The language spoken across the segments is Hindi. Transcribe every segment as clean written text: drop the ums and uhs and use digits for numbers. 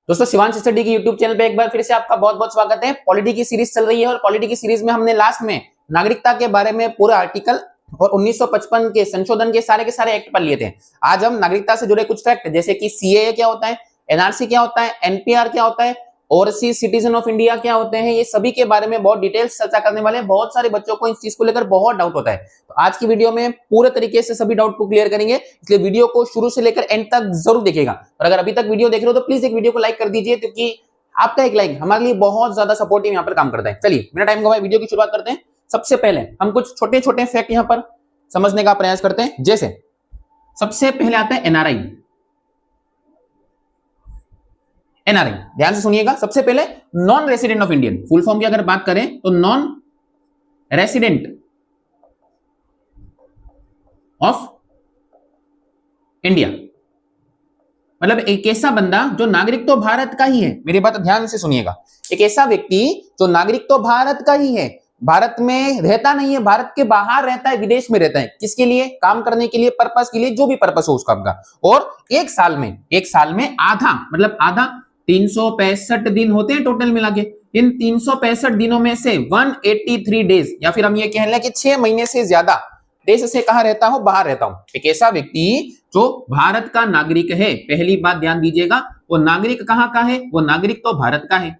दोस्तों शिवांश स्टडी की यूट्यूब चैनल पे एक बार फिर से आपका बहुत बहुत स्वागत है। पॉलिटी की सीरीज चल रही है और पॉलिटी की सीरीज में हमने लास्ट में नागरिकता के बारे में पूरा आर्टिकल और 1955 के संशोधन के सारे एक्ट पढ़ लिए थे। आज हम नागरिकता से जुड़े कुछ फैक्ट जैसे कि सीएए क्या होता है, एनआरसी क्या होता है, एनपीआर क्या होता है, ओवरसीज सिटीजन ऑफ इंडिया क्या होते हैं, ये सभी के बारे में बहुत डिटेल्स चर्चा करने वाले हैं। बहुत सारे बच्चों को इस चीज को लेकर बहुत डाउट होता है, तो आज की वीडियो में पूरे तरीके से सभी डाउट को क्लियर करेंगे, इसलिए वीडियो को शुरू से लेकर एंड तक जरूर देखिएगा। और अगर अभी तक वीडियो देख रहे हो तो प्लीज एक वीडियो को लाइक कर दीजिए, क्योंकि आपका एक लाइक हमारे लिए बहुत ज्यादा सपोर्टिव यहाँ पर काम करता है। चलिए बिना टाइम गवाए वीडियो की शुरुआत करते हैं। सबसे पहले हम कुछ छोटे छोटे फैक्ट यहाँ पर समझने का प्रयास करते हैं। जैसे सबसे पहले आता है एनआरआई। एनआरआई ध्यान से सुनिएगा। सबसे पहले non resident of Indian, full form की अगर बात करें तो नॉन रेसिडेंट ऑफ इंडिया, मतलब एक ऐसा बंदा जो नागरिक तो भारत का ही है। मेरी बात ध्यान से सुनिएगा। एक ऐसा व्यक्ति जो नागरिक तो भारत का ही है, भारत में रहता नहीं है, भारत के बाहर रहता है, विदेश में रहता है। किसके लिए? काम करने के लिए, पर्पस के लिए, जो भी पर्पस हो उसका आपका। और एक साल में आधा, मतलब आधा 365 दिन होते हैं टोटल मिला के। इन 365 दिनों में से 183 डेज, या फिर हम ये कह लें कि 6 महीने से ज्यादा देश से कहां रहता हूं? बाहर रहता हूं। एक ऐसा व्यक्ति जो भारत का नागरिक है, पहली बात ध्यान दीजिएगा, वो नागरिक कहां का है? वो नागरिक तो भारत का है,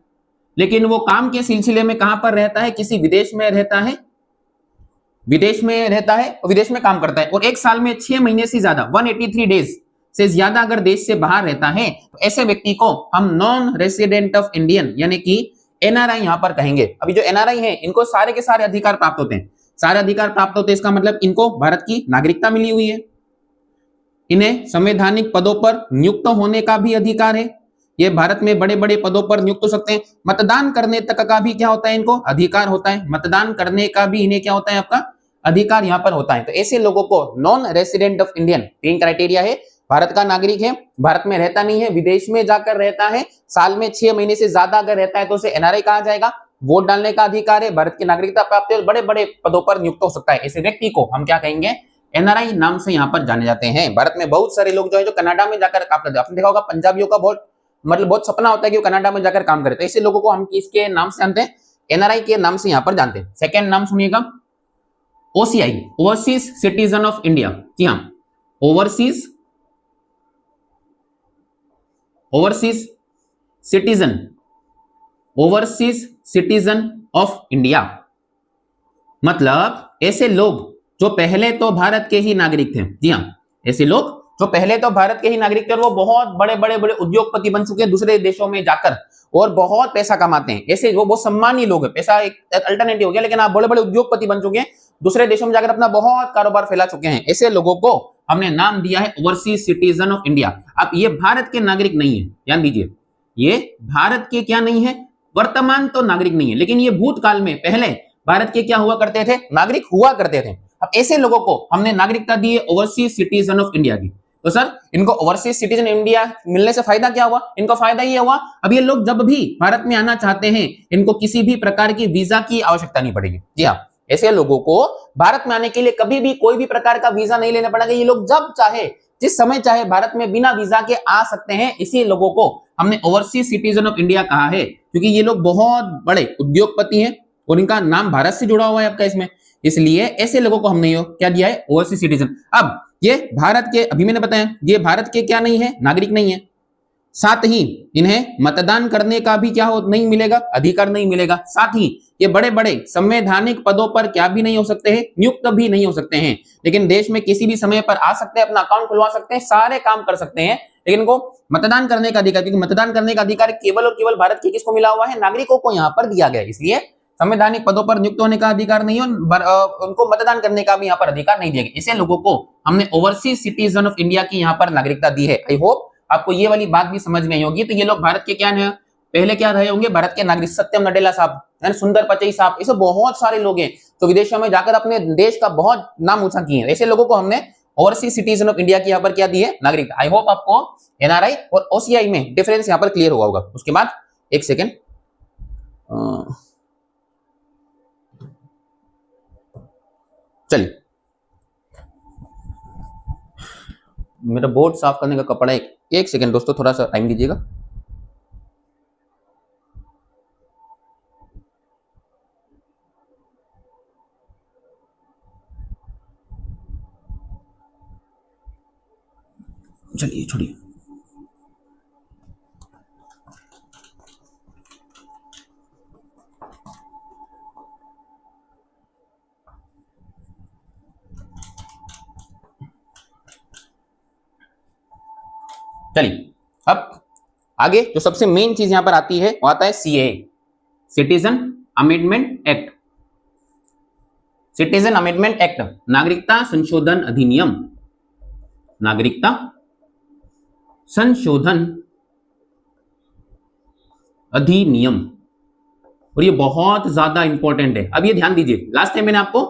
लेकिन वो काम के सिलसिले में कहां पर रहता है? किसी विदेश में रहता है, विदेश में रहता है और विदेश में काम करता है। और एक साल में 6 महीने से ज्यादा 183 डेज से ज्यादा अगर देश से बाहर रहता है, तो ऐसे व्यक्ति को हम नॉन रेसिडेंट ऑफ इंडियन यानी कि एनआरआई यहां पर कहेंगे। अभी जो एनआरआई है इनको सारे के सारे अधिकार प्राप्त होते हैं, सारे अधिकार प्राप्त होते हैं। इसका मतलब इनको भारत की नागरिकता मिली हुई है, इन्हें संवैधानिक पदों पर नियुक्त होने का भी अधिकार है, ये भारत में बड़े बड़े पदों पर नियुक्त हो सकते हैं। मतदान करने तक का भी क्या होता है? इनको अधिकार होता है, मतदान करने का भी इन्हें क्या होता है? आपका अधिकार यहां पर होता है। तो ऐसे लोगों को नॉन रेसिडेंट ऑफ इंडियन, तीन क्राइटेरिया है, भारत का नागरिक है, भारत में रहता नहीं है, विदेश में जाकर रहता है, साल में 6 महीने से ज्यादा अगर रहता है तो उसे एनआरआई कहा जाएगा, वोट डालने का अधिकार है, भारत की नागरिकता प्राप्त है और बड़े बड़े पदों पर नियुक्त हो सकता है। ऐसे व्यक्ति को हम क्या कहेंगे? एनआरआई नाम से यहाँ पर जाने जाते हैं। भारत में बहुत सारे लोग जो है जो कनाडा में जाकर काम करते हैं, आपने देखा होगा पंजाबियों का बहुत सपना होता है कि वो कनाडा में जाकर काम करे, तो ऐसे लोगों को हम किसके नाम से जानते हैं? एनआरआई के नाम से यहाँ पर जानते हैं। सेकेंड नाम सुनिएगा, OCI, overseas citizen of India. जी हाँ, ओवरसीज सिटीजन ऑफ इंडिया, मतलब ऐसे लोग जो पहले तो भारत के ही नागरिक थे। जी हाँ, ऐसे लोग जो पहले तो भारत के ही नागरिक थे और वो बहुत बड़े बड़े बड़े उद्योगपति बन चुके हैं दूसरे देशों में जाकर, और बहुत पैसा कमाते हैं। ऐसे वो बहुत सम्मानीय लोग हैं। पैसा एक अल्टरनेटिव हो गया, लेकिन आप बड़े बड़े उद्योगपति बन चुके हैं, दूसरे देशों में जाकर अपना बहुत कारोबार फैला चुके हैं। ऐसे लोगों को हमने नाम दिया है ओवरसीज सिटीजन ऑफ इंडिया। अब ये भारत के नागरिक नहीं है, ध्यान दीजिए, ये भारत के क्या नहीं है? वर्तमान तो नागरिक नहीं है, लेकिन ये भूतकाल में पहले भारत के क्या हुआ करते थे? नागरिक हुआ करते थे। अब ऐसे लोगों को हमने नागरिकता दी है ओवरसीज सिटीजन ऑफ इंडिया की। तो सर इनको ओवरसीज सिटीजन इंडिया मिलने से फायदा क्या हुआ? इनको फायदा ये हुआ, अब ये लोग जब भी भारत में आना चाहते हैं, इनको किसी भी प्रकार की वीजा की आवश्यकता नहीं पड़ेगी। जी हाँ, ऐसे लोगों को भारत में आने के लिए कभी भी कोई भी प्रकार का वीजा नहीं लेना पड़ेगा। ये लोग जब चाहे, जिस समय चाहे भारत में बिना वीजा के आ सकते हैं। इसी लोगों को हमने ओवरसीज सिटीजन ऑफ इंडिया कहा है, क्योंकि ये लोग बहुत बड़े उद्योगपति हैं और इनका नाम भारत से जुड़ा हुआ है आपका इसमें, इसलिए ऐसे लोगों को हमने क्या दिया है? Overseas citizen. अब ये भारत के, अभी मैंने बताया, ये भारत के क्या नहीं है? नागरिक नहीं है। साथ ही इन्हें मतदान करने का भी क्या नहीं मिलेगा? अधिकार नहीं मिलेगा। साथ ही ये बड़े बड़े संवैधानिक पदों पर क्या भी नहीं हो सकते हैं? नियुक्त भी नहीं हो सकते हैं, लेकिन देश में किसी भी समय पर आ सकते हैं, अपना अकाउंट खुलवा सकते हैं, सारे काम कर सकते हैं, लेकिन इनको मतदान करने का अधिकार, क्योंकि मतदान करने का अधिकार केवल और केवल भारत के किसको मिला हुआ है? नागरिकों को यहाँ पर दिया गया, इसलिए संवैधानिक पदों पर नियुक्त होने का अधिकार नहीं है, उनको मतदान करने का भी यहाँ पर अधिकार नहीं दिया गया। ऐसे लोगों को हमने ओवरसीज सिटीजन ऑफ इंडिया की यहाँ पर नागरिकता दी है। आई होप आपको ये वाली बात भी समझ में आई होगी। तो ये लोग भारत के क्या है? पहले क्या रहे होंगे? भारत के नागरिक। सत्यम नडेला साहब, सुंदर पिचई साहब, ऐसे बहुत सारे लोग हैं तो विदेशों में जाकर अपने देश का बहुत नाम ऊंचा किए हैं। ऐसे लोगों को हमने ओवरसीज सिटीजन ऑफ इंडिया की यहाँ पर क्या दी है? नागरिकता। आई होप आपको एनआरआई और ओसीआई में डिफरेंस यहाँ पर क्लियर हुआ होगा। उसके बाद एक सेकेंड, चलिए मेरा बोर्ड साफ करने का कपड़ा एक सेकंड दोस्तों, थोड़ा सा टाइम दीजिएगा। चलिए छोड़िए। चलिए अब आगे जो सबसे मेन चीज यहां पर आती है वो आता है CAA, citizen amendment act. Citizen amendment act, नागरिकता संशोधन अधिनियम, नागरिकता संशोधन अधिनियम। और ये बहुत ज्यादा इंपॉर्टेंट है। अब ये ध्यान दीजिए, लास्ट टाइम मैंने आपको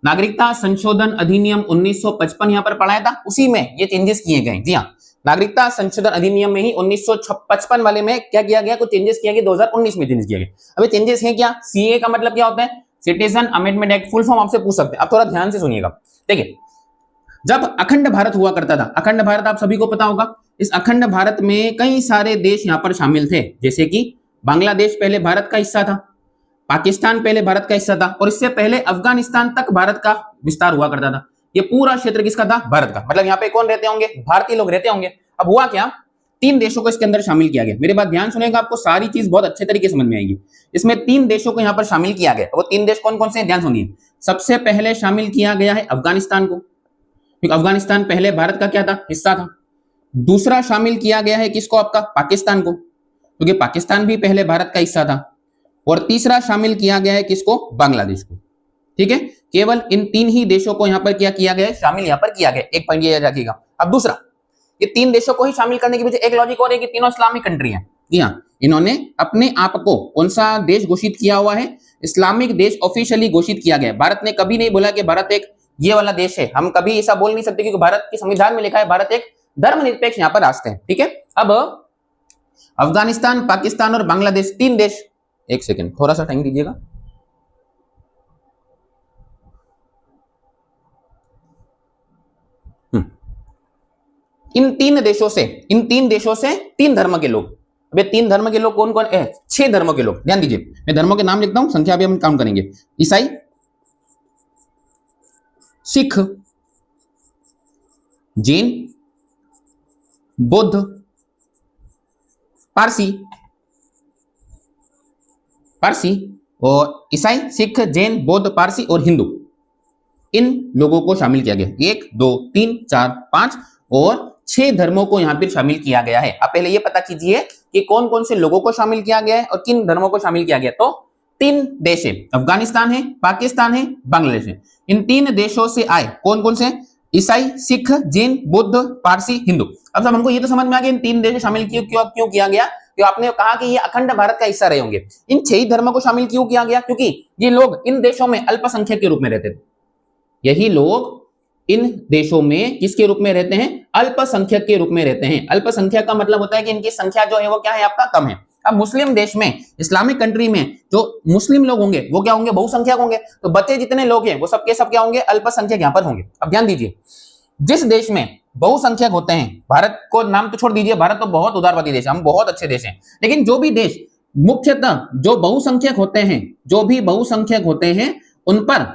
नागरिकता संशोधन अधिनियम 1955 यहां पर पढ़ाया था, उसी में ये चेंजेस किए गए। जी हाँ, नागरिकता संशोधन अधिनियम में ही 1955 वाले में क्या किया गया, कुछ चेंजेस किया गया, 2019 में चेंजेस किया गया। अब ये चेंजेस है क्या? सीए का मतलब क्या होता है? Citizen amendment act. Full form आपसे पूछ सकते हैं, आप थोड़ा ध्यान से सुनिएगा। देखिए, जब अखंड भारत हुआ करता था, अखंड भारत आप सभी को पता होगा, इस अखंड भारत में कई सारे देश यहां पर शामिल थे, जैसे कि बांग्लादेश पहले भारत का हिस्सा था, पाकिस्तान पहले भारत का हिस्सा था, और इससे पहले अफगानिस्तान तक भारत का विस्तार हुआ करता था। ये पूरा क्षेत्र किसका था? भारत का। मतलब यहाँ पे कौन रहते होंगे? भारतीय लोग रहते होंगे। अब हुआ क्या, 3 देशों को इसके अंदर शामिल किया गया। मेरे बात ध्यान सुनेगा, आपको सारी चीज बहुत अच्छे तरीके से समझ में आएगी। इसमें 3 देशों को यहाँ पर शामिल किया गया। वो 3 देश कौन कौन से हैं? ध्यान सुनिए। सबसे पहले शामिल किया गया है अफगानिस्तान को, क्योंकि अफगानिस्तान पहले भारत का क्या था? हिस्सा था। दूसरा शामिल किया गया है किसको? आपका पाकिस्तान को, क्योंकि पाकिस्तान भी पहले भारत का हिस्सा था। और तीसरा शामिल किया गया है किसको? बांग्लादेश को। ठीक है, केवल इन 3 ही देशों को यहां पर क्या किया गया है? शामिल यहां पर किया गया। एक पॉइंट ये याद रखिएगा। अब दूसरा, ये 3 देशों को ही शामिल करने के पीछे एक लॉजिक और है कि तीनों इस्लामिक कंट्री हैं। जी हाँ, इन्होंने अपने आप को कौन सा देश घोषित किया हुआ है? इस्लामिक देश ऑफिशियली घोषित किया गया है। भारत ने कभी नहीं बोला कि भारत एक ये वाला देश है। हम कभी ऐसा बोल नहीं सकते, क्योंकि भारत के संविधान में लिखा है भारत एक धर्मनिरपेक्ष यहाँ पर राष्ट्र है। ठीक है, अब अफगानिस्तान, पाकिस्तान और बांग्लादेश 3 देश। एक सेकंड, थोड़ा सा टाइम दीजिएगा। इन 3 देशों से 3 धर्म के लोग। अब 3 धर्म के लोग कौन कौन है? 6 धर्मों के लोग। ध्यान दीजिए, मैं धर्मों के नाम लिखता हूं, संख्या भी हम काउंट करेंगे। ईसाई, सिख, जैन, बौद्ध, पारसी और ईसाई, सिख, जैन, बौद्ध, पारसी और हिंदू। इन लोगों को शामिल किया गया। 1 2 3 4 5 और 6 धर्मों को यहां पर शामिल किया गया है। आप पहले ये पता कीजिए कि कौन कौन से लोगों को शामिल किया गया है और किन धर्मों को शामिल किया गया। तो 3 देश है, अफगानिस्तान है, पाकिस्तान है, बांग्लादेश है। इन 3 देशों से आए कौन कौन से? ईसाई, सिख, जैन, बौद्ध, पारसी, हिंदू। अब सब हमको ये तो समझ में आ गया इन 3 देशों शामिल क्यों किया गया? तो आपने कहा कि ये अखंड भारत का हिस्सा रहे होंगे। इन 6 धर्मों को शामिल क्यों किया गया? क्योंकि ये लोग इन देशों में अल्पसंख्यक के रूप में रहते थे। यही लोग इन देशों में किसके रूप में रहते हैं? अल्पसंख्यक के रूप में रहते हैं। अल्पसंख्यक का मतलब होता है कि इनकी संख्या जो है वो क्या है? आपका कम है। अब मुस्लिम देश में, इस्लामिक कंट्री में जो मुस्लिम लोग होंगे वो क्या होंगे? बहुसंख्यक होंगे। तो बचे जितने लोग हैं वो सबके सब क्या होंगे? अल्पसंख्यक यहां पर होंगे। अब ध्यान दीजिए, जिस देश में बहुसंख्यक होते हैं, भारत को नाम तो छोड़ दीजिए, भारत तो बहुत उदारवादी देश है, हम बहुत अच्छे देश हैं, लेकिन जो भी देश मुख्यतः जो बहुसंख्यक होते हैं उन पर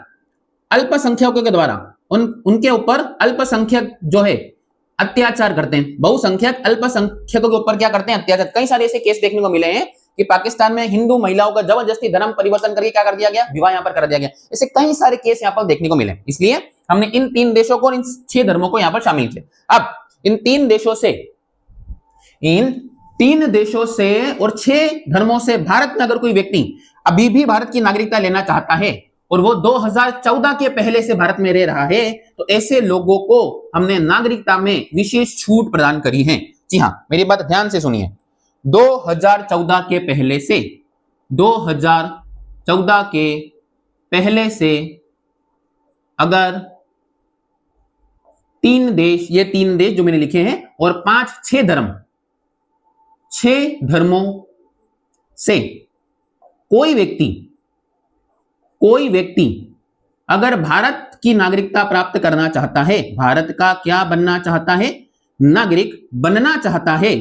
अल्पसंख्यकों के द्वारा उनके ऊपर अल्पसंख्यक जो है अत्याचार करते हैं। बहुसंख्यक अल्पसंख्यकों के ऊपर क्या करते हैं? अत्याचार। कई सारे ऐसे केस देखने को मिले हैं कि पाकिस्तान में हिंदू महिलाओं का जबरदस्ती धर्म परिवर्तन करके क्या कर दिया गया? विवाह यहां पर कर दिया गया। ऐसे कई सारे केस यहां पर देखने को मिले, इसलिए हमने इन 3 देशों को, इन 6 धर्मों को यहां पर शामिल किया। अब इन 3 देशों से और 6 धर्मों से भारत में अगर कोई व्यक्ति अभी भी भारत की नागरिकता लेना चाहता है और वो 2014 के पहले से भारत में रह रहा है, तो ऐसे लोगों को हमने नागरिकता में विशेष छूट प्रदान करी है। जी हां, मेरी बात ध्यान से सुनिए। 2014 के पहले से अगर 3 देश, ये 3 देश जो मैंने लिखे हैं, और 6 धर्मों से कोई व्यक्ति अगर भारत की नागरिकता प्राप्त करना चाहता है, भारत का क्या बनना चाहता है? नागरिक बनना चाहता है,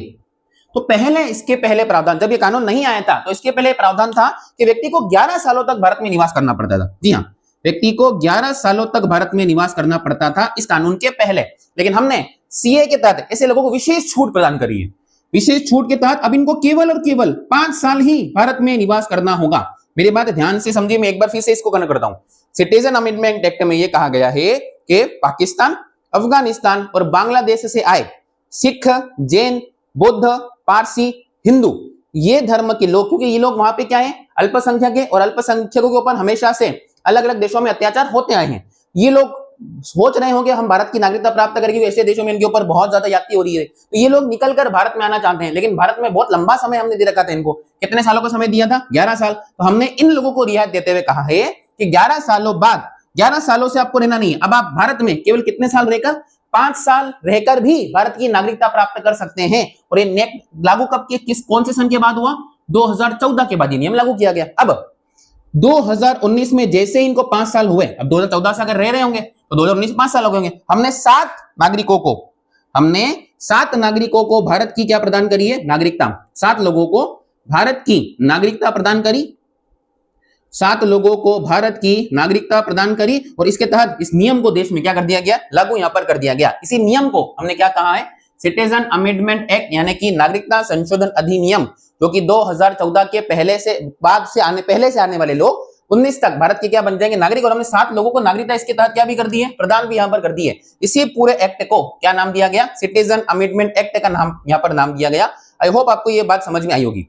तो इसके पहले प्रावधान, जब ये कानून नहीं आया था तो इसके पहले प्रावधान था कि व्यक्ति को 11 सालों तक भारत में निवास करना पड़ता था। जी हाँ, व्यक्ति को 11 सालों तक भारत में निवास करना पड़ता था इस कानून के पहले। लेकिन हमने सीए के तहत ऐसे लोगों को विशेष छूट प्रदान करी है। विशेष छूट के तहत अब इनको केवल और केवल 5 साल ही भारत में निवास करना होगा। मेरी बात ध्यान से समझिए, मैं एक बार फिर से इसको कनेक्ट करता हूं। सिटीजन अमेंडमेंट एक्ट में यह कहा गया है कि पाकिस्तान, अफगानिस्तान और बांग्लादेश से आए सिख, जैन, बुद्ध, पारसी, हिंदू, ये धर्म के लोग, क्योंकि ये लोग वहां पे क्या है, अल्पसंख्यक है, और अल्पसंख्यकों के ऊपर हमेशा से अलग अलग देशों में अत्याचार होते आए हैं। ये लोग सोच रहे होंगे हम भारत की नागरिकता प्राप्त करेंगे, ऐसे देशों में इनके ऊपर बहुत ज्यादा जाति हो रही है, तो ये लोग निकलकर भारत में आना चाहते हैं। लेकिन भारत में बहुत लंबा समय हमने दे रखा था इनको, कितने सालों का समय दिया था, 11 साल। तो हमने इन लोगों को रियायत देते हुए कहा है कि 11 सालों बाद, 11 सालों से आपको रहना नहीं है, अब आप भारत में केवल कितने साल रहकर, 5 साल रहकर भी भारत की नागरिकता प्राप्त कर सकते हैं। और ये नेक लागू कब के, कौन से सन के बाद हुआ, 2014 के बाद ये नियम लागू किया गया। अब 2019 में जैसे इनको 5 साल हुए, अब 2014 से अगर रह रहे होंगे तो 2019 में 5 साल हो गए होंगे। हमने 7 नागरिकों को भारत की क्या प्रदान करी है, नागरिकता। 7 लोगों को भारत की नागरिकता प्रदान करी, 7 लोगों को भारत की नागरिकता प्रदान करी। और इसके तहत इस नियम को देश में क्या कर दिया गया, लागू यहां पर कर दिया गया। इसी नियम को हमने क्या कहा है, सिटीजन अमेंडमेंट एक्ट, यानी कि नागरिकता संशोधन अधिनियम, जो कि 2014 के पहले से आने वाले लोग 19 तक भारत के क्या बन जाएंगे, नागरिक। और हमने 7 लोगों को नागरिकता इसके तहत क्या भी कर दी है, प्रदान भी यहां पर कर दी है। इसी पूरे एक्ट को क्या नाम दिया गया, सिटीजन अमेंडमेंट एक्ट का नाम यहां पर नाम दिया गया। आई होप आपको यह बात समझ में आई होगी।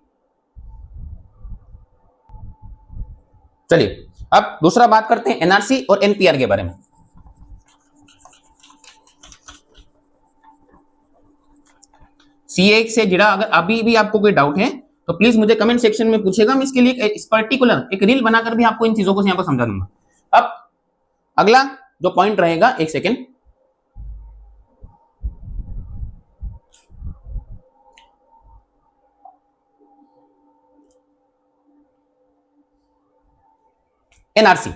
चलिए अब दूसरा बात करते हैं एनआरसी और एनपीआर के बारे में। सीए से जुड़ा अगर अभी भी आपको कोई डाउट है तो प्लीज मुझे कमेंट सेक्शन में पूछेगा, मैं इसके लिए इस पर्टिकुलर एक रील बनाकर भी आपको इन चीजों को यहाँ पर समझा दूंगा। अब अगला जो पॉइंट रहेगा, एक सेकेंड, एनआरसी,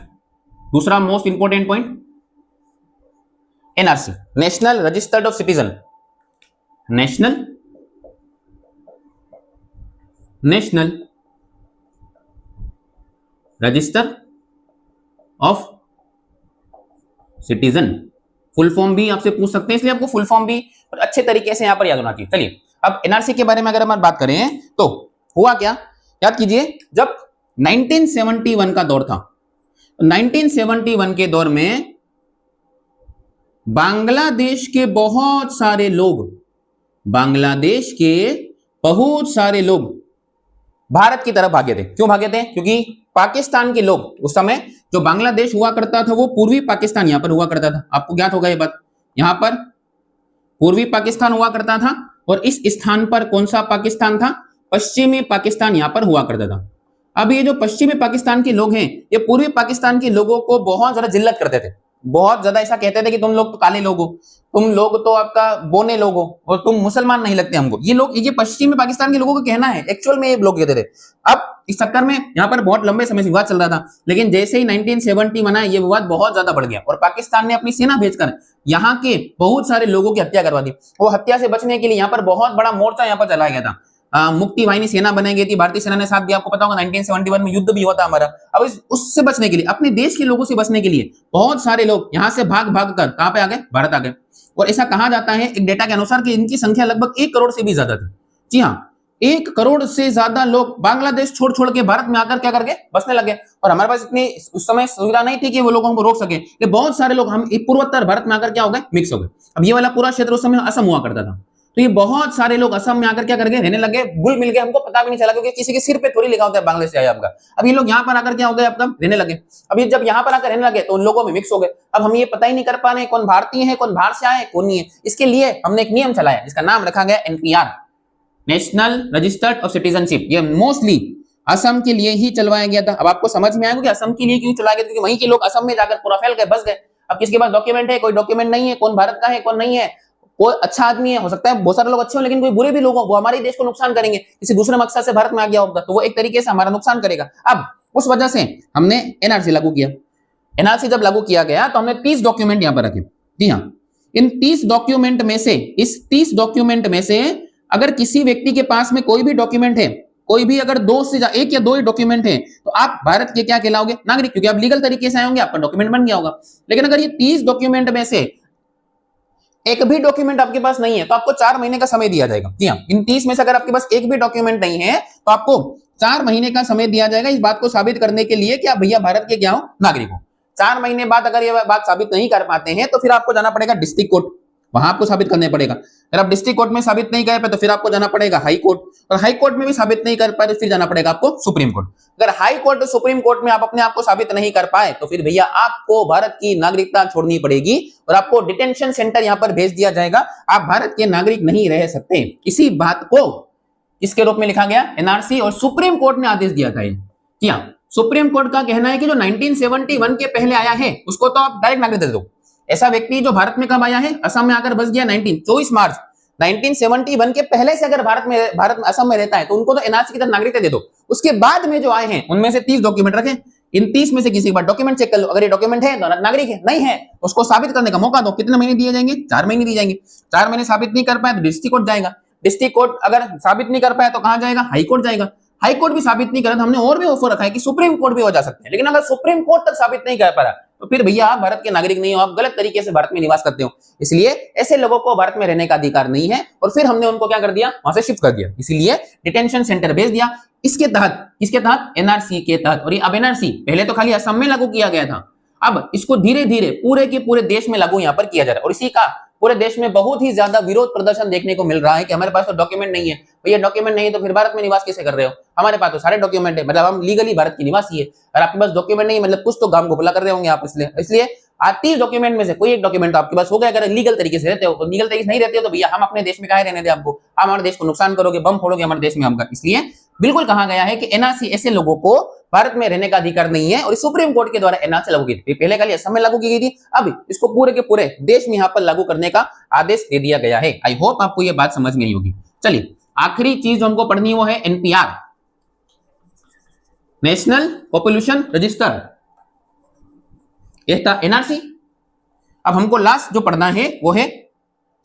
दूसरा most important point, NRC, national registered of citizen, national register of citizen. Full form भी आपसे पूछ सकते हैं, इसलिए आपको फुल फॉर्म भी और अच्छे तरीके से यहां पर याद होना चाहिए। चलिए अब एनआरसी के बारे में अगर हम बात करें तो हुआ क्या, याद कीजिए, जब 1971 का दौर था, 1971 के दौर में बांग्लादेश के बहुत सारे लोग भारत की तरफ भागे थे। क्यों भागे थे, क्योंकि पाकिस्तान के लोग उस समय, जो बांग्लादेश हुआ करता था वो पूर्वी पाकिस्तान यहां पर हुआ करता था। आपको ज्ञात होगा ये बात, यहां पर पूर्वी पाकिस्तान हुआ करता था, और इस स्थान पर कौन सा पाकिस्तान था, पश्चिमी पाकिस्तान यहां पर हुआ करता था। अब ये जो पश्चिमी पाकिस्तान के लोग हैं, ये पूर्वी पाकिस्तान के लोगों को बहुत ज्यादा जिल्लत करते थे, बहुत ज्यादा ऐसा कहते थे कि तुम लोग तो काले लोग हो, तुम लोग तो आपका बोने लोग हो, और तुम मुसलमान नहीं लगते हमको। ये लोग, ये पश्चिमी पाकिस्तान के लोगों का कहना है, एक्चुअल में ये लोग कहते थे। अब इस चक्कर में यहाँ पर बहुत लंबे समय से विवाद चल रहा था, लेकिन जैसे ही 1970 बना, ये विवाद बहुत ज्यादा बढ़ गया और पाकिस्तान ने अपनी सेना भेजकर यहाँ के बहुत सारे लोगों की हत्या करवा दी। वो हत्या से बचने के लिए यहाँ पर बहुत बड़ा मोर्चा यहाँ पर चलाया गया था। मुक्ति वाहिनी सेना बनाई गई थी, भारतीय सेना ने साथ दिया। आपको पता होगा 1971 में युद्ध भी हुआ था हमारा। अब उससे बचने के लिए, अपने देश के लोगों से बचने के लिए बहुत सारे लोग यहाँ से भाग कर कहां पे आ गए, भारत आ गए। और ऐसा कहा जाता है एक डेटा के अनुसार कि इनकी संख्या लगभग 1 करोड़ से भी ज्यादा थी। जी हाँ, 1 करोड़ से ज्यादा लोग बांग्लादेश छोड़ के भारत में आकर क्या करके बसने लगे। और हमारे पास इतनी उस समय सुविधा नहीं थी कि वो लोगों को रोक सके, ये बहुत सारे लोग हम पूर्वोत्तर भारत में आकर क्या हो गए, मिक्स हो गए। अब ये वाला पूरा क्षेत्र उस समय असम हुआ करता था, तो ये बहुत सारे लोग असम में आकर क्या करके रहने लगे, घुल मिल गए, हमको पता भी नहीं चला, क्योंकि किसी के सिर पे थोड़ी लिखा होता है बांग्लादेश से आया आपका। अब ये लोग यहाँ पर आकर क्या हो गए, अब तक रहने लगे। अब ये जब यहाँ पर आकर रहने लगे तो उन लोगों में मिक्स हो गए। अब हम ये पता ही नहीं कर पा रहे कौन भारतीय है, कौन बाहर से आए, कौन नहीं है। इसके लिए हमने एक नियम चलाया जिसका नाम रखा गया NPR, national registered of citizenship. ये मोस्टली असम के लिए ही चलवाया गया था। अब आपको समझ में आएगा कि असम के लिए क्यों चलाया गया, क्योंकि वहीं के लोग असम में जाकर पूरा फैल गए, बस गए। अब किसके पास डॉक्यूमेंट है, कोई डॉक्यूमेंट नहीं है, कौन भारत का है, कौन नहीं है, कोई अच्छा आदमी है, हो सकता है बहुत सारे लोग अच्छे हो, लेकिन कोई बुरे भी लोग हो, वो हमारे देश को नुकसान करेंगे। किसी दूसरे मकसद से भारत में आ गया होगा तो वो एक तरीके से हमारा नुकसान करेगा। अब उस वजह से हमने एनआरसी लागू किया। एनआरसी जब लागू किया गया तो हमने 30 डॉक्यूमेंट यहां पर रखे। जी हाँ, इन 30 डॉक्यूमेंट में से, इस 30 डॉक्यूमेंट में से अगर किसी व्यक्ति के पास में कोई भी डॉक्यूमेंट है, कोई भी अगर 2 से 1 या 2 ही डॉक्यूमेंट है, तो आप भारत के क्या कहलाओगे, नागरिक, क्योंकि आप लीगल तरीके से आए होंगे, आपका डॉक्यूमेंट बन गया होगा। लेकिन अगर ये 30 डॉक्यूमेंट में से एक भी डॉक्यूमेंट आपके पास नहीं है तो आपको 4 महीने का समय दिया जाएगा। जी हाँ, इन 30 में से अगर आपके पास एक भी डॉक्यूमेंट नहीं है तो आपको 4 महीने का समय दिया जाएगा इस बात को साबित करने के लिए कि आप भैया भारत के क्या हो, नागरिक हो। 4 महीने बाद अगर ये बात साबित नहीं कर पाते हैं तो फिर आपको जाना पड़ेगा डिस्ट्रिक्ट कोर्ट, वहां आपको साबित करने पड़ेगा। अगर आप डिस्ट्रिक्ट कोर्ट में साबित नहीं कर पाए तो फिर आपको जाना पड़ेगा हाई कोर्ट, और हाई कोर्ट में भी साबित नहीं कर पाए तो फिर जाना पड़ेगा आपको सुप्रीम कोर्ट। अगर हाई कोर्ट और सुप्रीम कोर्ट में आप अपने आप को साबित नहीं कर पाए तो फिर भैया आपको भारत की नागरिकता छोड़नी पड़ेगी और आपको डिटेंशन सेंटर यहां पर भेज दिया जाएगा। आप भारत के नागरिक नहीं रह सकते। इसी बात को किसके रूप में लिखा गया, एनआरसी, और सुप्रीम कोर्ट ने आदेश दिया था। क्या सुप्रीम कोर्ट का कहना है कि जो 1971 के पहले आया है उसको तो आप डायरेक्ट नागरिकता दे दो। ऐसा व्यक्ति जो भारत में कब आया है, असम में आकर बस गया 24 मार्च 1971 के पहले से अगर भारत में असम में रहता है तो उनको तो एनआरसी की तरह नागरिकता दे दो। उसके बाद में जो आए हैं उनमें से 30 डॉक्यूमेंट रखें, इन 30 में से किसी के बाद डॉक्यूमेंट चेक कर लो, अगर ये डॉक्यूमेंट है तो नागरिक है, नहीं है तो उसको साबित करने का मौका दो। कितने महीने दिए जाएंगे, 4 महीने दिए जाएंगे। 4 महीने साबित नहीं कर पाए तो डिस्ट्रिक्ट कोर्ट जाएगा, डिस्ट्रिक्ट कोर्ट अगर साबित नहीं कर पाया तो कहां जाएगा, हाई कोर्ट जाएगा। हाई कोर्ट भी साबित नहीं करा तो हमने और भी ऑफर रखा है कि सुप्रीम कोर्ट भी हो जा सकते हैं। लेकिन अगर सुप्रीम कोर्ट तक साबित नहीं कर पा रहा तो फिर भैया आप भारत के नागरिक नहीं हो, आप गलत तरीके से भारत में निवास करते हो। इसलिए ऐसे लोगों को भारत में रहने का अधिकार नहीं है और फिर हमने उनको क्या कर दिया, वहां से शिफ्ट कर दिया, इसीलिए डिटेंशन सेंटर भेज दिया। इसके तहत, किसके तहत, एनआरसी के तहत। और ये अब एनआरसी पहले तो खाली असम में लागू किया गया था, अब इसको धीरे धीरे पूरे के पूरे देश में लागू यहां पर किया जा रहा है। और इसी का पूरे देश में बहुत ही ज्यादा विरोध प्रदर्शन देखने को मिल रहा है कि हमारे पास तो डॉक्यूमेंट नहीं है। भैया डॉक्यूमेंट नहीं है तो फिर भारत में निवास कैसे कर रहे हो, हमारे पास तो सारे डॉक्यूमेंट है, मतलब हम लीगली भारत के निवासी है। और आपके पास डॉक्यूमेंट नहीं मतलब कुछ तो काम घोपला कर रहे होंगे आप, इसलिए 30 डॉक्यूमेंट में से कोई एक डॉक्यूमेंट तो आपके पास हो गया। अगर लीगल तरीके से रहते हो, तो लीगल तरीके से नहीं रहते हो तो भैया हम अपने देश में काहे रहने दे आपको, आप हमारे देश को नुकसान करोगे, बम फोड़ोगे हमारे देश में हमका। इसलिए बिल्कुल कहा गया है कि एनआरसी ऐसे लोगों को भारत में रहने का अधिकार नहीं है और सुप्रीम कोर्ट के द्वारा एनआरसी लागू की थी। पहले खाली असम में लागू की गई थी, अब इसको पूरे के पूरे देश में यहाँ पर लागू करने का आदेश दे दिया गया है। आई होप आपको ये बात समझ में आई होगी। चलिए आखिरी चीज हमको पढ़नी वो है NPR, national population register, NRC. अब हमको लास्ट जो पढ़ना है वो है,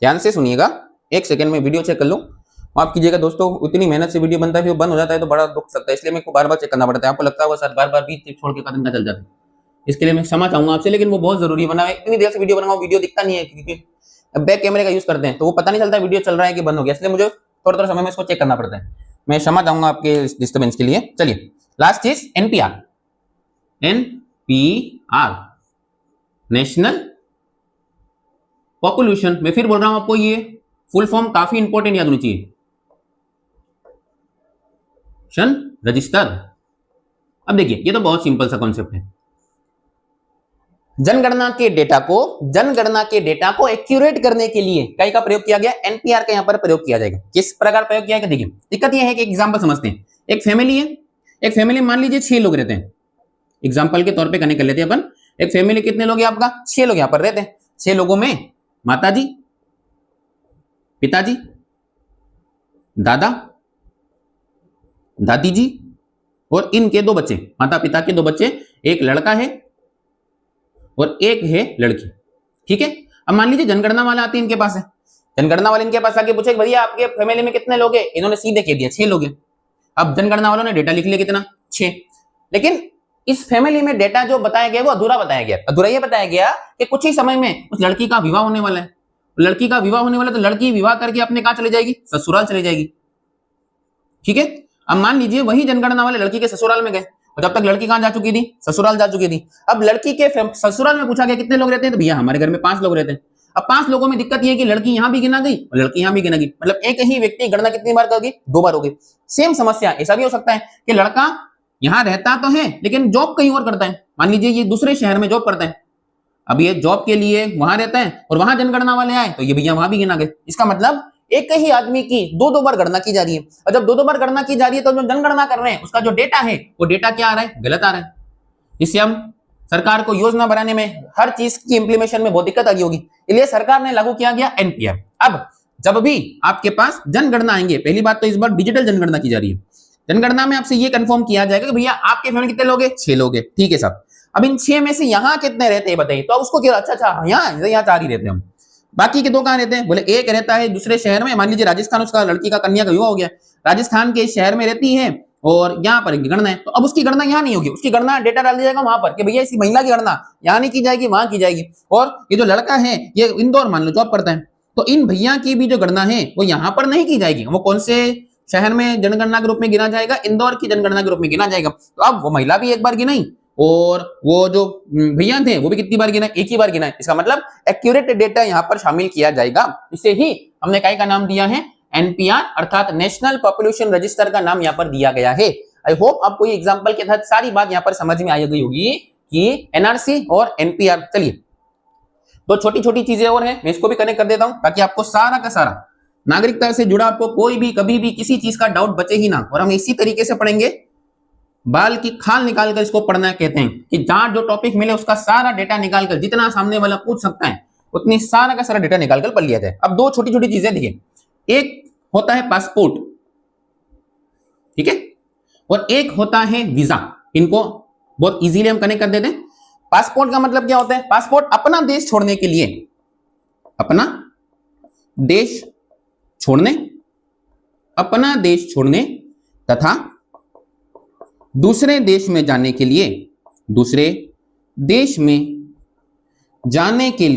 ध्यान से सुनिएगा, एक सेकंड में वीडियो चेक कर लो, माफ कीजिएगा दोस्तों, इतनी मेहनत से वीडियो बनता है फिर बंद हो जाता है तो बड़ा दुख सकता है, इसलिए मेरे को बार बार चेक करना पड़ता है। आपको लगता होगा सर बार बार बीच छोड़ के कदम का चल जाता है, इसके लिए मैं क्षमा चाहूंगा आपसे, लेकिन वो बहुत जरूरी बना है। इतनी देर से वीडियो बनाऊं, वीडियो दिखता नहीं है क्योंकि बैक कैमरे का यूज करते हैं तो वो पता नहीं चलता वीडियो चल रहा है कि बंद हो गया, इसलिए मुझे थोड़ा थोड़ा समय में इसको चेक करना पड़ता है। मैं क्षमा चाहूंगा आपके डिस्टर्बेंस के लिए। चलिए लास्ट चीज एनपीआर, एनपीआर नेशनल पॉपुलेशन। मैं फिर बोल रहा हूं आपको, ये फुल फॉर्म काफी इंपॉर्टेंट याद होनी चाहिए, रजिस्टर। अब देखिए ये तो बहुत सिंपल सा कॉन्सेप्ट है। जनगणना के डेटा को एक्यूरेट करने के लिए कई का प्रयोग किया गया, एनपीआर का यहां पर प्रयोग किया जाएगा। किस प्रकार प्रयोग किया गया देखिए, दिक्कत यह है कि एग्जांपल समझते हैं। एक फैमिली है, एक फैमिली मान लीजिए 6 लोग रहते हैं, एग्जांपल के तौर पे कनेक्ट कर लेते हैं अपन। एक फैमिली कितने लोग हैं आपका, 6 लोग यहां पर रहते हैं। 6 लोगों में माताजी, पिताजी, दादा, दादी जी और इनके 2 बच्चे, माता पिता के 2 बच्चे, एक लड़का है और एक है लड़की। ठीक है, अब मान लीजिए जनगणना वाला आते हैं इनके पास है, जनगणना वाले इनके पास आके पूछे भैया आपके फैमिली में कितने लोग हैं, इन्होंने सीधे कह दिया 6 लोग हैं। अब जनगणना वालों ने डेटा लिख लिया कितना, 6, लेकिन इस फैमिली में डेटा जो बताया गया वो अधूरा बताया गया। अधूरा ये बताया गया कि कुछ ही समय में उस लड़की का विवाह होने वाला है, लड़की का विवाह होने वाला है तो लड़की विवाह करके अपने कहां चली जाएगी, ससुराल चली जाएगी। ठीक है, अब मान लीजिए वही जनगणना वाले लड़की के ससुराल में गए और जब तक लड़की कहां जा चुकी थी, ससुराल जा चुकी थी। अब लड़की के ससुराल में पूछा गया कितने लोग रहते हैं, तो भैया हमारे घर में 5 लोग रहते हैं। अब 5 लोगों में दिक्कत यह है कि लड़की यहां भी गिना गई और लड़की यहां भी गिना गई, मतलब एक ही व्यक्ति गणना कितनी बार होगी, 2 बार होगी। सेम समस्या ऐसा भी हो सकता है कि लड़का यहां रहता तो है लेकिन जॉब कहीं और करता है, मान लीजिए ये दूसरे शहर में जॉब करता है, अब ये जॉब के लिए वहां रहता है और वहां जनगणना वाले आए तो ये भैया वहां भी गिना गए। इसका मतलब एक ही आदमी की 2-2 बार गणना की जा रही है, और जब 2-2 बार गणना की जा रही है तो जो जनगणना कर रहे हैं उसका जो डेटा है वो डेटा क्या आ रहा है, गलत आ रहा है। इससे हम सरकार को योजना बनाने में, हर चीज की इंप्लीमेंटेशन में बहुत दिक्कत आ गई होगी, इसलिए सरकार ने लागू किया गया एनपीआर। अब जब भी आपके पास जनगणना आएंगे, पहली बात तो इस बार डिजिटल जनगणना की जा रही है, जनगणना में आपसे ये कंफर्म किया जाएगा कि भैया आपके फैमिली कितने लोग हैं, 6 लोग हैं। ठीक है साहब, अब इन 6 में से यहाँ कितने रहते हैं बताइए, तो उसको क्या, अच्छा यहाँ 4 ही रहते हैं हम, बाकी के 2 कहां रहते हैं, बोले एक रहता है दूसरे शहर में, मान लीजिए राजस्थान, उसका लड़की का कन्या का विवाह हो गया, राजस्थान के शहर में रहती है और यहाँ पर गणना है, तो अब उसकी गणना यहाँ नहीं होगी, उसकी गणना डेटा डाल दिया जाएगा वहां पर कि भैया इसी महिला की गणना यहाँ नहीं की जाएगी, वहां की जाएगी। और ये जो लड़का है ये इंदौर मान लो जॉब करता है, तो इन भैया की भी जो गणना है वो यहाँ पर नहीं की जाएगी। वो कौन से शहर में जनगणना के रूप में गिना जाएगा? इंदौर की जनगणना के रूप में गिना जाएगा। तो अब वो महिला भी एक बार गिनाई और वो जो भैया थे वो भी कितनी बार गिना? एक ही बार गिना। इसका मतलब एक्यूरेट डेटा यहाँ पर शामिल किया जाएगा। इसे ही हमने काय का नाम दिया है? एनपीआर, अर्थात नेशनल पॉपुलेशन रजिस्टर का नाम यहाँ पर दिया गया है। आई होप आपको ये एग्जांपल के तहत सारी बात यहाँ पर समझ में आई गई होगी कि एनआरसी और एनपीआर। चलिए तो छोटी छोटी चीजें और हैं, मैं इसको भी कनेक्ट कर देता हूं ताकि आपको सारा का सारा नागरिकता से जुड़ा आपको कोई भी कभी भी किसी चीज का डाउट बचे ही ना। और हम इसी तरीके से पढ़ेंगे, बाल की खाल निकालकर इसको पढ़ना कहते हैं कि जहां जो टॉपिक मिले उसका सारा डेटा निकालकर जितना सामने वाला पूछ सकता है उतनी सारा का सारा डेटा निकालकर पढ़ लिया जाए। अब दो छोटी छोटी चीजें देखिए, एक होता है पासपोर्ट, ठीक है, और एक होता है वीजा। इनको बहुत इजीली हम कनेक्ट कर देते हैं। पासपोर्ट का मतलब क्या होता है? पासपोर्ट अपना देश छोड़ने के लिए, अपना देश छोड़ने, अपना देश छोड़ने तथा दूसरे देश में जाने के लिए, दूसरे देश में जाने के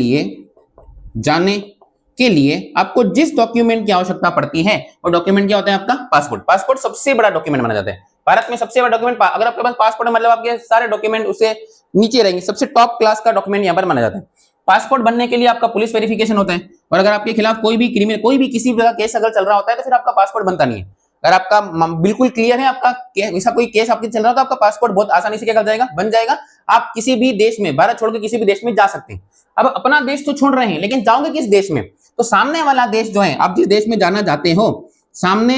लिए आपको जिस डॉक्यूमेंट की आवश्यकता पड़ती है वो डॉक्यूमेंट क्या होता है? आपका पासपोर्ट। पासपोर्ट सबसे बड़ा डॉक्यूमेंट माना जाता है भारत में, सबसे बड़ा डॉक्यूमेंट। अगर आपके पास पासपोर्ट है मतलब आपके सारे डॉक्यूमेंट उससे नीचे रहेंगे, सबसे टॉप क्लास का डॉक्यूमेंट यहाँ पर माना जाता है। पासपोर्ट बनने के लिए आपका पुलिस वेरिफिकेशन होता है, और अगर आपके खिलाफ कोई भी क्रिमिनल कोई भी किसी तरह केस अगर चल रहा होता है तो फिर आपका पासपोर्ट बनता नहीं है। अगर आपका बिल्कुल क्लियर है, आपका ऐसा कोई केस आपके चल रहा हो तो आपका पासपोर्ट बहुत आसानी से क्या कर जाएगा? बन जाएगा। आप किसी भी देश में, भारत छोड़ के किसी भी देश में जा सकते हैं। अब अपना देश तो छोड़ रहे हैं लेकिन जाओगे किस देश में? तो सामने वाला देश जो है, आप जिस देश में जाना चाहते हो, सामने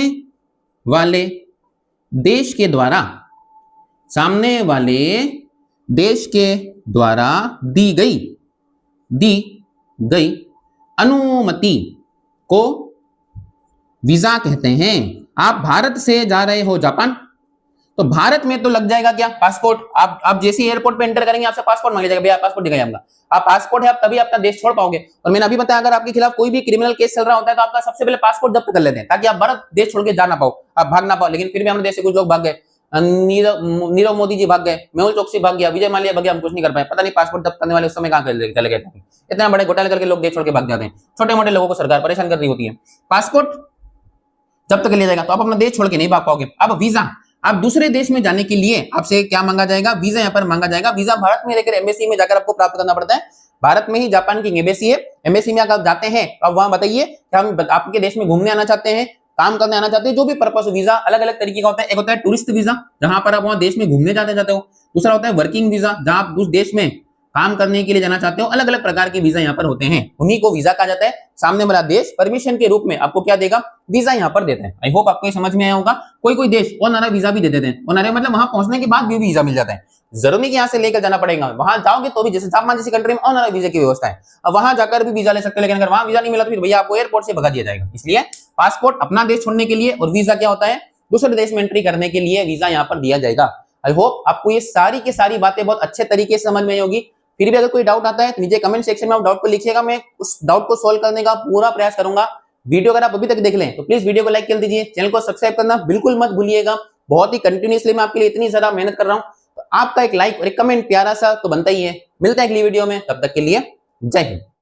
वाले देश के द्वारा, सामने वाले देश के द्वारा दी गई अनुमति को वीजा कहते हैं। आप भारत से जा रहे हो जापान, तो भारत में तो लग जाएगा क्या? पासपोर्ट। आप जैसे एयरपोर्ट पे एंटर करेंगे आपसे पासपोर्ट मांगा जाएगा, भैया पासपोर्ट दिखाइए आपका। आप पासपोर्ट है आप तभी अपना देश छोड़ पाओगे। और मैंने अभी बताया अगर आपके खिलाफ कोई भी क्रिमिनल केस चल रहा होता है तो आपका सबसे पहले पासपोर्ट जब्त कर लेते हैं ताकि आप भारत देश छोड़ के जा ना पाओ, आप भाग ना पाओ। लेकिन फिर भी हमारे देश से कुछ लोग भाग गए, नीरव मोदी जी भाग गए, मेहुल चोकसी भाग गया, विजय माल्या भाग गया, हम कुछ नहीं कर पाए। पता नहीं पासपोर्ट जब्त करने वाले उस समय कहां चले गए थे। इतना बड़े घोटाले करके लोग देश छोड़ के भाग जाते हैं। छोटे मोटे लोगों को सरकार परेशान कर रही होती है। पासपोर्ट जब्त कर लिया जाएगा तो आप अपना देश छोड़ के नहीं भाग पाओगे। अब वीजा, आप दूसरे देश में जाने के लिए आपसे क्या मांगा जाएगा? वीजा यहाँ पर मांगा जाएगा। वीजा भारत में रहकर एम्बेसी में जाकर आपको प्राप्त करना पड़ता है। भारत में ही जापान की एम्बेसी है, एम्बेसी में आप जाते हैं, अब वहां बताइए कि हम आपके देश में घूमने आना चाहते हैं, काम करने आना चाहते हैं, जो भी पर्पस हो। वीजा अलग अलग तरीके का होता है। एक होता है टूरिस्ट वीजा, जहां पर आप वहां देश में घूमने जाते हो। दूसरा होता है वर्किंग वीजा, जहां आप उस देश में काम करने के लिए जाना चाहते हो। अलग अलग प्रकार के वीजा यहाँ पर होते हैं, उन्हीं को वीजा कहा जाता है। सामने वाला देश परमिशन के रूप में आपको क्या देगा? वीजा यहाँ पर देता है। आई होप आपको ये समझ में आया होगा। कोई देश ऑनर वीजा भी दे देते हैं। ऑनर मतलब वहां पहुंचने के बाद भी वीजा मिल जाता है, जरूरी नहीं कि यहाँ से लेकर जाना पड़ेगा। वहां जाओगे तो भी, जैसे जापान जैसी कंट्री में ऑनर वीजा की व्यवस्था है, अब वहां जाकर भी वीजा ले सकते हो। लेकिन अगर वहां वीजा नहीं मिला तो फिर भैया आपको एयरपोर्ट से भगा दिया जाएगा। इसलिए पासपोर्ट अपना देश छोड़ने के लिए, और वीजा क्या होता है? दूसरे देश में एंट्री करने के लिए वीजा यहाँ पर दिया जाएगा। आई होप आपको ये सारी की सारी बातें बहुत अच्छे तरीके से समझ में आई होगी। फिर भी अगर कोई डाउट आता है तो नीचे कमेंट सेक्शन में आप डाउट को लिखिएगा, मैं उस डाउट को सॉल्व करने का पूरा प्रयास करूंगा। वीडियो अगर आप अभी तक देख लें तो प्लीज वीडियो को लाइक कर दीजिए, चैनल को सब्सक्राइब करना बिल्कुल मत भूलिएगा। बहुत ही कंटिन्यूअसली मैं आपके लिए इतनी ज्यादा मेहनत कर रहा हूं, तो आपका एक लाइक और एक कमेंट प्यारा सा तो बनता ही है। मिलते हैं अगली वीडियो में, तब तक के लिए जय हिंद।